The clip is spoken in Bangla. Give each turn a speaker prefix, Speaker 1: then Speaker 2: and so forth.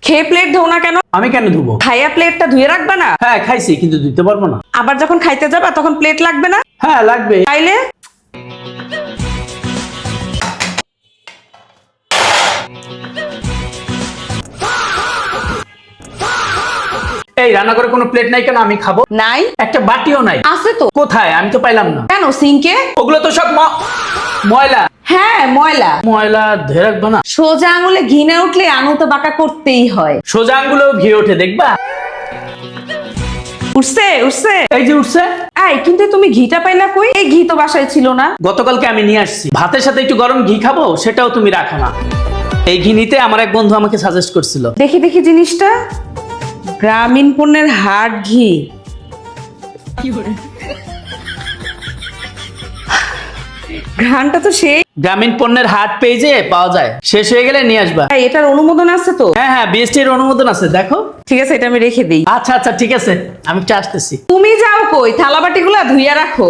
Speaker 1: খেয়ে প্লেট ধোও না কেন?
Speaker 2: আমি কেন ধুবো?
Speaker 1: খাইয়া প্লেটটা ধুয়ে রাখবা না?
Speaker 2: হ্যাঁ খাইছি, কিন্তু ধুতে পারবো না।
Speaker 1: আবার যখন খাইতে যাবা তখন প্লেট লাগবে না?
Speaker 2: হ্যাঁ লাগবে।
Speaker 1: তাইলে
Speaker 2: এই রান্না করে কোনো প্লেট নাই কেন? আমি খাবো।
Speaker 1: নাই?
Speaker 2: একটা বাটিও নাই।
Speaker 1: আছে তো।
Speaker 2: কোথায়? আমি তো পাইলাম না।
Speaker 1: কেন, সিঙ্কে?
Speaker 2: ওগুলো তো সব ময়লা।
Speaker 1: হ্যাঁ ময়লা।
Speaker 2: ময়লা ধরে রাখবো না?
Speaker 1: সোজা আঙুলে ঘি না উঠলে আঙুল তো বাঁকা করতেই হয়।
Speaker 2: সোজা আঙ্গুলো ঘি ওঠে, দেখবা?
Speaker 1: উঠছে উঠছে।
Speaker 2: এই যে উঠছে।
Speaker 1: এই কিন্তু তুমি ঘিটা পাইলা কই? এই ঘি তো বাসায় ছিল না।
Speaker 2: গতকালকে আমি নিয়ে আসছি। ভাতের সাথে একটু গরম ঘি খাবো, সেটাও তুমি রাখো না। এই ঘি নিতে আমার এক বন্ধু আমাকে সাজেস্ট করছিল।
Speaker 1: দেখি দেখি জিনিসটা। গ্রামীণ পণ্যের হাট ঘি। ঘ্রাণটা তো সেই।
Speaker 2: গ্রামীণ পণ্যের হাট পেজে পাওয়া যায়। শেষ হয়ে গেলে নিয়ে আসবা।
Speaker 1: এই, এটার অনুমোদন আছে তো?
Speaker 2: হ্যাঁ হ্যাঁ, বিএসটি এর অনুমোদন আছে, দেখো।
Speaker 1: ঠিক আছে, এটা আমি রেখে দিই।
Speaker 2: আচ্ছা আচ্ছা ঠিক আছে, আমি একটু আসতেছি।
Speaker 1: তুমি যাও কই? থালাবাটিগুলা ধুইয়া রাখো।